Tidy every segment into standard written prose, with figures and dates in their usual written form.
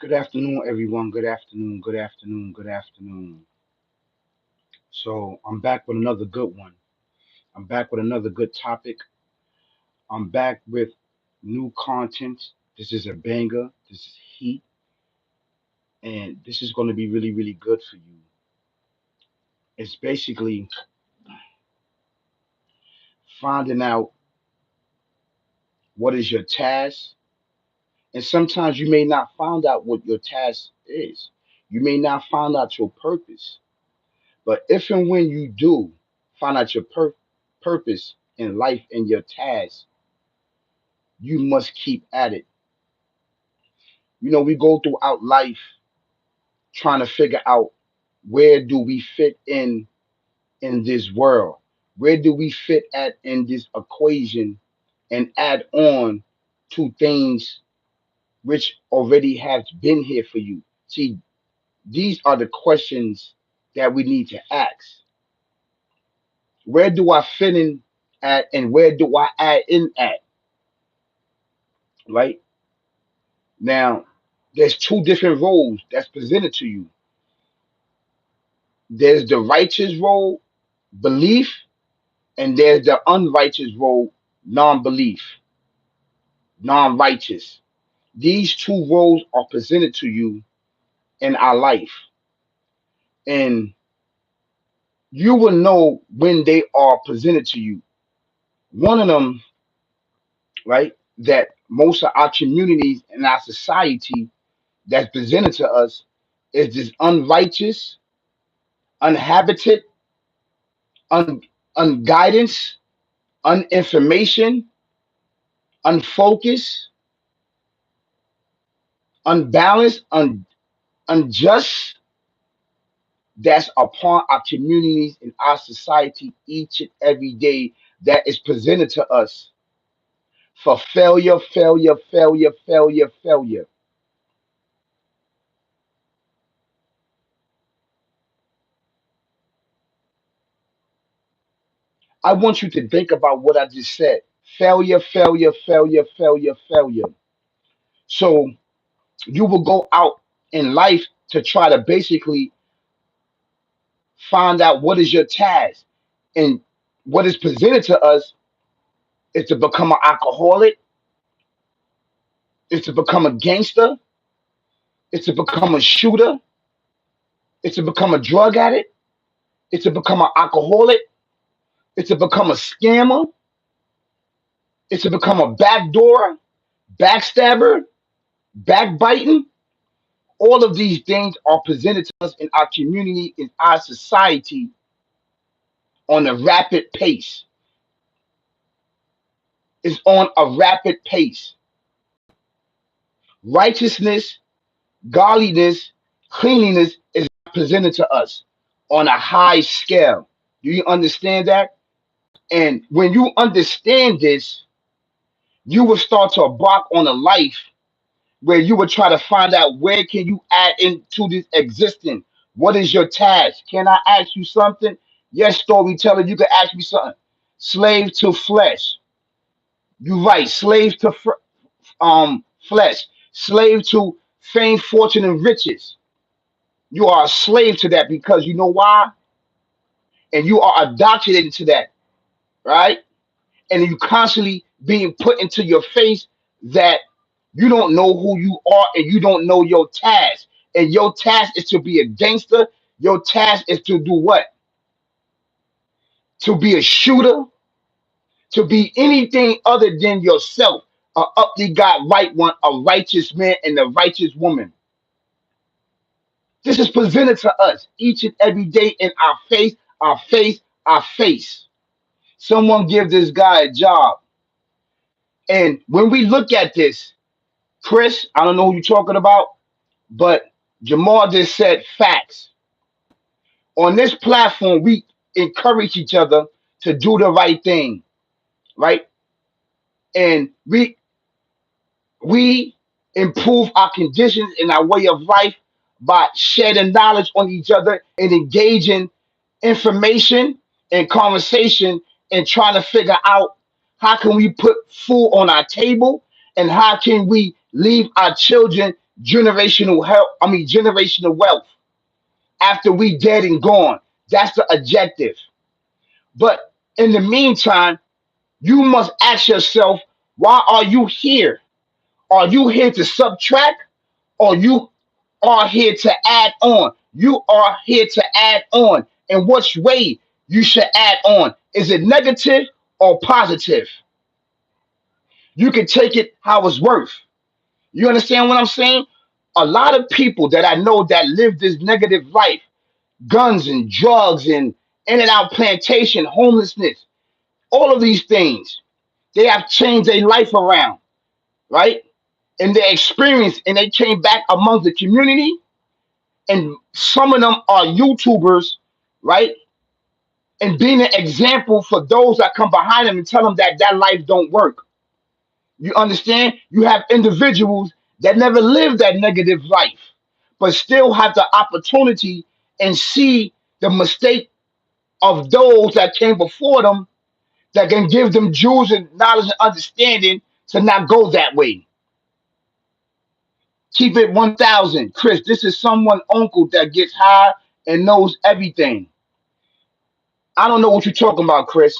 Good afternoon, everyone. Good afternoon. Good afternoon. Good afternoon. So I'm back with another good one. I'm back with another good topic. I'm back with new content. This is a banger. This is heat, and this is going to be really, really good for you. It's basically finding out what is your task, and sometimes you may not find out what your task is. You may not find out your purpose, but if and when you do find out your purpose in life and your task, you must keep at it. We go throughout life trying to figure out where do we fit in this world? Where do we fit at in this equation and add on to things which already have been here for you? See, these are the questions that we need to ask. Where do I fit in at and where do I add in at? Right? Now, there's two different roles that's presented to you. There's the righteous role, belief, and there's the unrighteous role, non-belief, non-righteous. These two roles are presented to you in our life, and you will know when they are presented to you. One of them, right, that most of our communities and our society that's presented to us is this unrighteous, uninhabited, un, unguidance, uninformation, unfocused, unbalanced, unjust, that's upon our communities and our society each and every day that is presented to us for failure, failure, failure, failure, failure. I want you to think about what I just said. Failure, failure, failure, failure, failure. So you will go out in life to try to basically find out what is your task. And what is presented to us is to become an alcoholic, is to become a gangster, is to become a shooter, is to become a drug addict, is to become an alcoholic, is to become a scammer, is to become a backdoor, backstabber, backbiting. All of these things are presented to us in our community, in our society on a rapid pace. It's on a rapid pace. Righteousness, godliness, cleanliness is presented to us on a high scale. Do you understand that? And when you understand this, you will start to embark on a life where you will try to find out where can you add into this existence. What is your task? Can I ask you something? Yes, storyteller, you can ask me something. Slave to flesh. You right, slave to flesh, slave to fame, fortune, and riches. You are a slave to that because you know why? And you are indoctrinated to that, right? And you constantly being put into your face that you don't know who you are and you don't know your task. And your task is to be a gangster. Your task is to do what? To be a shooter, to be anything other than yourself. A uply God, right one, a righteous man and a righteous woman. This is presented to us each and every day in our face, our face, our face. Someone give this guy a job. And when we look at this, Chris, I don't know who you're talking about, but Jamal just said facts. On this platform, we encourage each other to do the right thing, right? And we improve our conditions in our way of life by sharing knowledge on each other and engaging information and conversation and trying to figure out how can we put food on our table and how can we leave our children generational health. I mean, generational wealth after we dead and gone. That's the objective. But in the meantime, you must ask yourself, why are you here? Are you here to subtract, or you are here to add on? You are here to add on. In which way you should add on? Is it negative or positive? You can take it how it's worth. You understand what I'm saying? A lot of people that I know that live this negative life, guns and drugs and in and out plantation, homelessness, all of these things, they have changed their life around, right? And their experience, and they came back among the community. And some of them are YouTubers, right? And being an example for those that come behind them and tell them that that life don't work. You understand? You have individuals that never lived that negative life, but still have the opportunity and see the mistake of those that came before them, that can give them jewels and knowledge and understanding to not go that way. Keep it 1,000. Chris, this is someone uncle that gets high and knows everything. I don't know what you're talking about, Chris.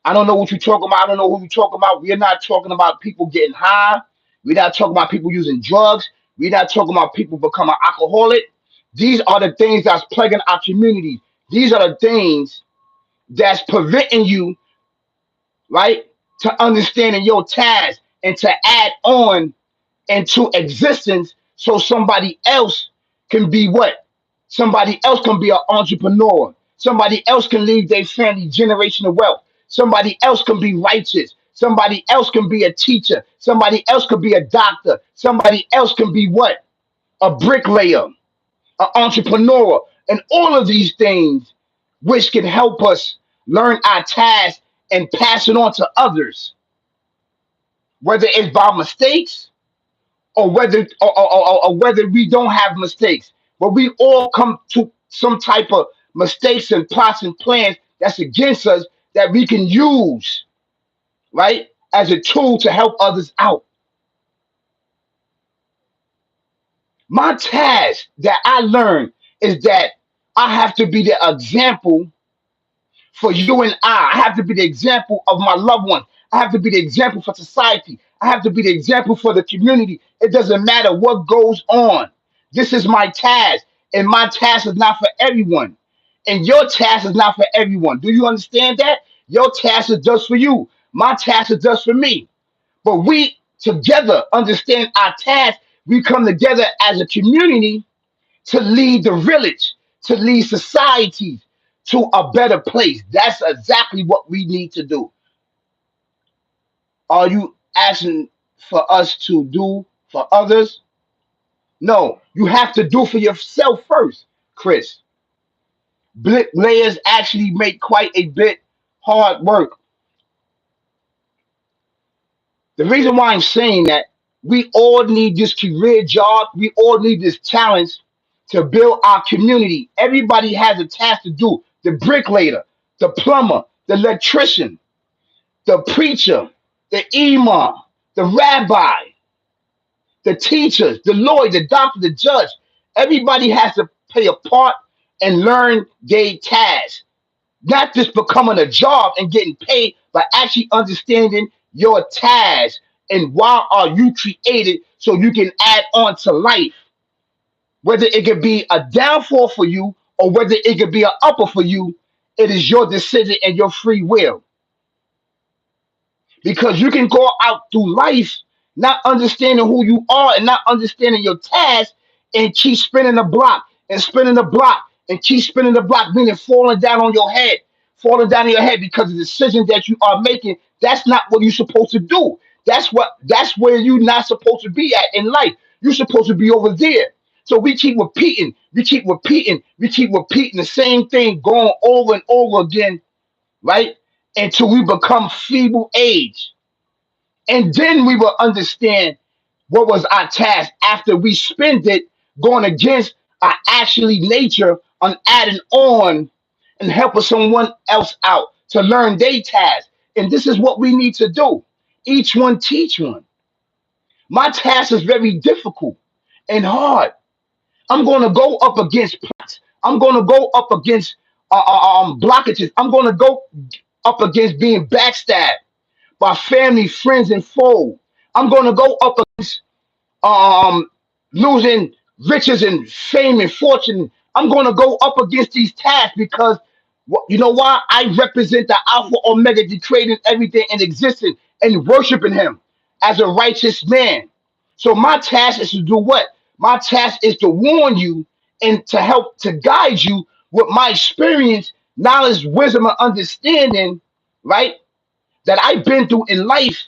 I don't know what you're talking about. I don't know who you're talking about. We're not talking about people getting high. We're not talking about people using drugs. We're not talking about people becoming alcoholic. These are the things that's plaguing our community. These are the things that's preventing you, right, to understanding your task and to add on into existence so somebody else can be what? Somebody else can be an entrepreneur. Somebody else can leave their family generational wealth. Somebody else can be righteous. Somebody else can be a teacher. Somebody else could be a doctor. Somebody else can be what? A bricklayer, an entrepreneur, and all of these things which can help us learn our task and pass it on to others, whether it's by mistakes or whether we don't have mistakes, but we all come to some type of mistakes and plots and plans that's against us that we can use, right, as a tool to help others out. My task that I learned is that I have to be the example for you and I have to be the example of my loved ones. I have to be the example for society. I have to be the example for the community. It doesn't matter what goes on. This is my task, and my task is not for everyone. And your task is not for everyone. Do you understand that? Your task is just for you. My task is just for me. But we together understand our task. We come together as a community to lead the village, to lead society to a better place. That's exactly what we need to do. Are you asking for us to do for others? No, you have to do for yourself first, Chris. Bricklayers actually make quite a bit hard work. The reason why I'm saying that, we all need this career job. We all need this talent to build our community. Everybody has a task to do. The bricklayer, the plumber, the electrician, the preacher, the imam, the rabbi, the teachers, the lawyer, the doctor, the judge. Everybody has to play a part and learn their task. Not just becoming a job and getting paid, but actually understanding your task and why are you created so you can add on to life. Whether it could be a downfall for you or whether it could be an upper for you, it is your decision and your free will. Because you can go out through life not understanding who you are and not understanding your task and keep spinning the block and spinning the block and keep spinning the block, meaning falling down on your head, falling down on your head because the decisions that you are making, that's not what you're supposed to do. That's where you're not supposed to be at in life. You're supposed to be over there. So we keep repeating, we keep repeating the same thing going over and over again, right? Until we become feeble age. And then we will understand what was our task after we spend it going against our actually nature on adding on and helping someone else out to learn their task. And this is what we need to do. Each one teach one. My task is very difficult and hard. I'm going to go up against plots. I'm going to go up against blockages. I'm going to go up against being backstabbed by family, friends, and foe. I'm going to go up against um, losing riches and fame and fortune. I'm going to go up against these tasks because you know why? I represent the Alpha Omega, the creating everything in existence and worshiping Him as a righteous man. So my task is to do what? My task is to warn you and to help to guide you with my experience, knowledge, wisdom, and understanding, right? That I've been through in life,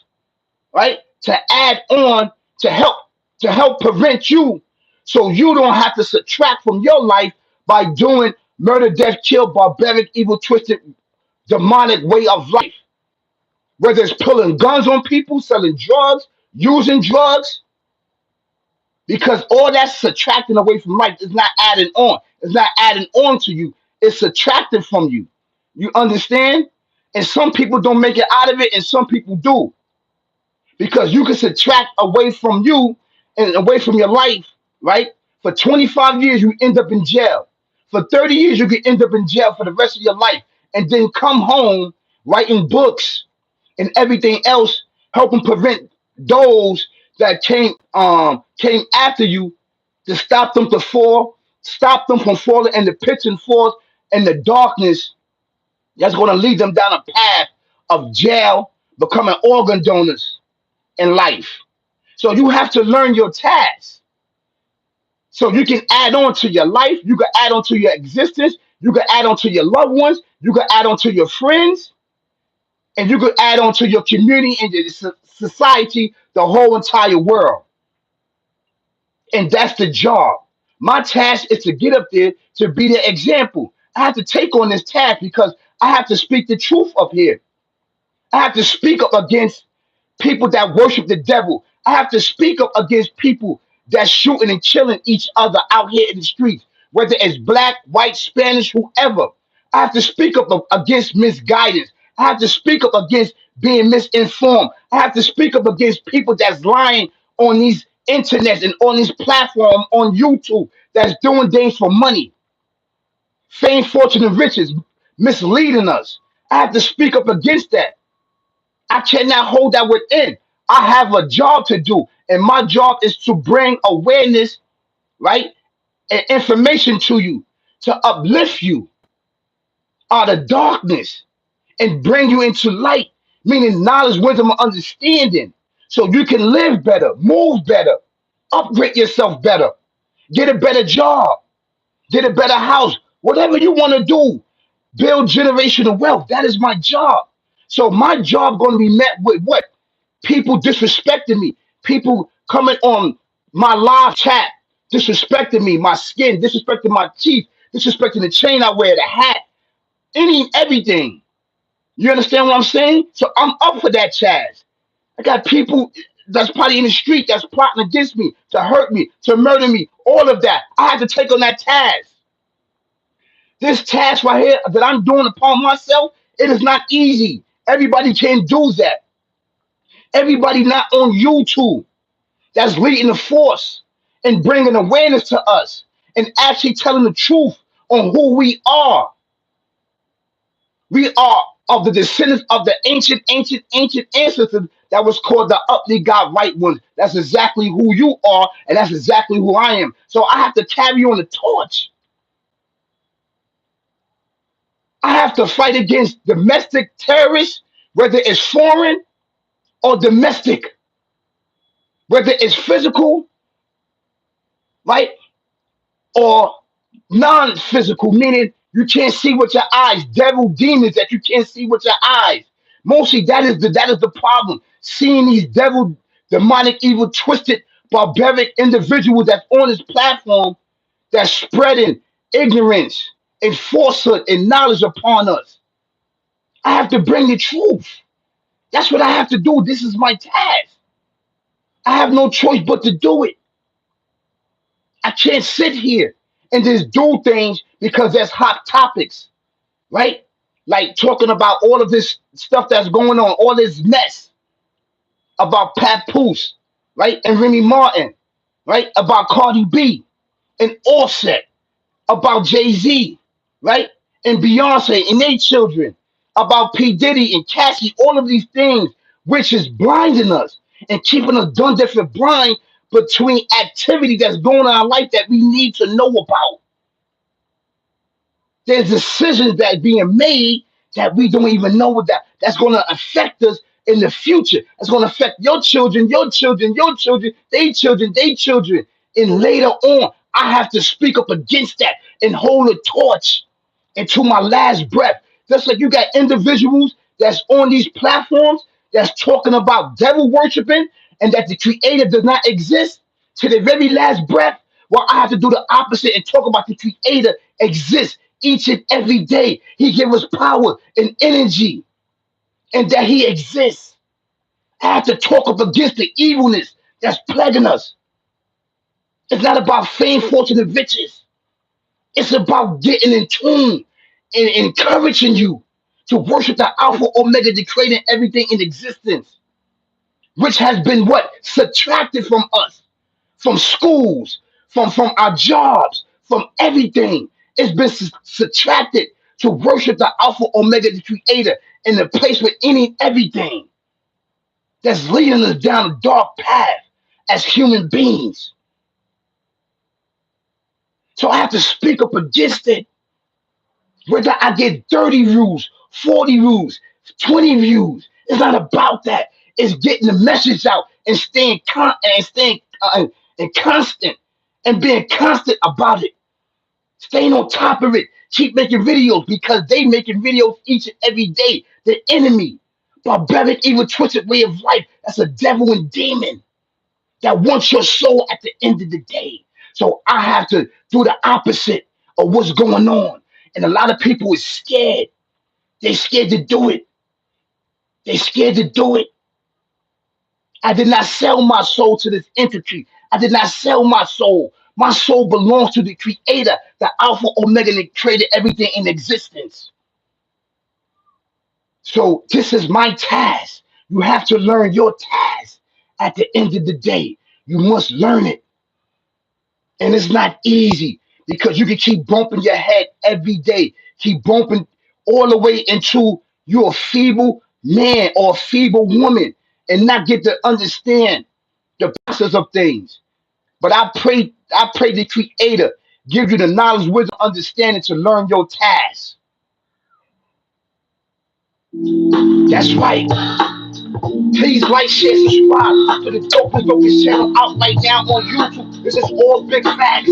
right? To add on to help prevent you so you don't have to subtract from your life by doing murder, death, kill, barbaric, evil, twisted, demonic way of life. Whether it's pulling guns on people, selling drugs, using drugs, because all that's subtracting away from life is not adding on. It's not adding on to you. It's subtracting from you. You understand? And some people don't make it out of it, and some people do. Because you can subtract away from you and away from your life, right? For 25 years, you end up in jail. For 30 years, you can end up in jail for the rest of your life and then come home writing books and everything else, helping prevent those that came after you to stop them to fall, stop them from falling in the pits and falls and the darkness that's going to lead them down a path of jail, becoming organ donors in life. So you have to learn your tasks. So you can add on to your life, you can add on to your existence, you can add on to your loved ones, you can add on to your friends, and you can add on to your community and your society, the whole entire world. And that's the job. My task is to get up there to be the example. I have to take on this task because I have to speak the truth up here. I have to speak up against people that worship the devil. I have to speak up against people that's shooting and killing each other out here in the streets, whether it's black, white, Spanish, whoever. I have to speak up against misguidance. I have to speak up against being misinformed. I have to speak up against people that's lying on these internets and on these platforms on YouTube that's doing things for money, fame, fortune, and riches, misleading us. I have to speak up against that. I cannot hold that within. I have a job to do, and my job is to bring awareness, right, and information to you to uplift you out of darkness and bring you into light, meaning knowledge, wisdom, and understanding, so you can live better, move better, upgrade yourself better, get a better job, get a better house, whatever you want to do, build generational wealth. That is my job. So my job going to be met with what? People disrespecting me, people coming on my live chat, disrespecting me, my skin, disrespecting my teeth, disrespecting the chain I wear, the hat, everything. You understand what I'm saying? So I'm up for that, Chaz. I got people that's probably in the street that's plotting against me, to hurt me, to murder me, all of that. I have to take on that task. This task right here that I'm doing upon myself, it is not easy. Everybody can't do that. Everybody not on YouTube that's leading the force and bringing awareness to us and actually telling the truth on who we are. We are of the descendants of the ancient ancestors that was called the uply God right ones. That's exactly who you are, and that's exactly who I am. So I have to carry on the torch. I have to fight against domestic terrorists, whether it's foreign or domestic, whether it's physical, right, or non-physical, meaning you can't see with your eyes, devil demons that you can't see with your eyes. Mostly that is the problem. Seeing these devil, demonic, evil, twisted, barbaric individuals that's on this platform that's spreading ignorance and falsehood and knowledge upon us. I have to bring the truth. That's what I have to do. This is my task. I have no choice but to do it. I can't sit here and just do things because that's hot topics, right? Like talking about all of this stuff that's going on, all this mess about Papoose, right? And Remy Martin, right? About Cardi B and Offset, about Jay-Z, right? And Beyonce and their children, about P. Diddy and Cassie, all of these things, which is blinding us and keeping us done different blind between activity that's going on in our life that we need to know about. There's decisions that are being made that we don't even know what that's going to affect us in the future. It's going to affect your children, your children, your children, their children, their children. And later on, I have to speak up against that and hold a torch until my last breath. Just like you got individuals that's on these platforms that's talking about devil worshiping and that the creator does not exist to the very last breath. Well, I have to do the opposite and talk about the creator exists each and every day. He gives us power and energy and that he exists. I have to talk up against the evilness that's plaguing us. It's not about fame, fortune, and riches. It's about getting in tune and encouraging you to worship the Alpha Omega, the creator everything in existence, which has been what? Subtracted from us, from schools, from our jobs, from everything. It's been subtracted to worship the Alpha Omega, the creator, in the place with any everything that's leading us down a dark path as human beings. So I have to speak up against it. Whether I get 30 views, 40 views, 20 views, it's not about that. It's getting the message out and staying and constant and being constant about it. Staying on top of it. Keep making videos because they making videos each and every day. The enemy, barbaric, evil, twisted way of life. That's a devil and demon that wants your soul at the end of the day. So I have to do the opposite of what's going on. And a lot of people is scared. They're scared to do it. They're scared to do it. I did not sell my soul to this entity. I did not sell my soul. My soul belongs to the creator, the Alpha Omega, that created everything in existence. So this is my task. You have to learn your task at the end of the day. You must learn it. And it's not easy because you can keep bumping your head every day, keep bumping all the way until you're a feeble man or a feeble woman and not get to understand the process of things. But I pray the creator give you the knowledge, wisdom, understanding to learn your task. That's right. Please like, share, subscribe to the Dopest Focus channel out right now on YouTube. This is all big facts.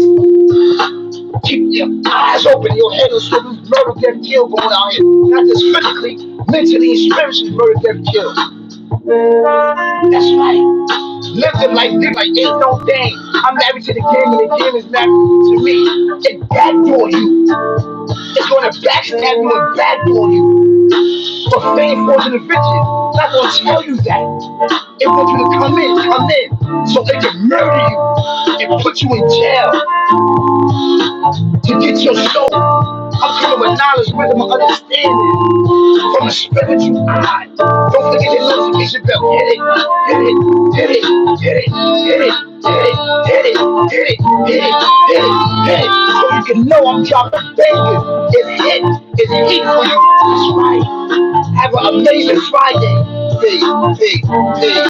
Keep your eyes open, your head on straight. There's murder, death, kill going on here. Not just physically, mentally, and spiritually, murder, death, kill. That's right. Live the life, live like ain't no thing. I'm married to the game, and the game is married to me. It backdoor you. It's gonna backstab you and backdoor you. For fame, fortune, and riches. Not gonna tell you that. It wants you to come in, so they can murder you and put you in jail to get your soul. I'm coming with knowledge, wisdom, and understanding from a spiritual eye. Don't forget the notification bell. Hit it, hit it, hit it, hit it, hit it, hit it, hit it, hit it, hit it, hit it, hit it. So you can know I'm dropping bangers. It's hit, it's heat for you. That's right. Have an amazing Friday. Peace, peace, peace.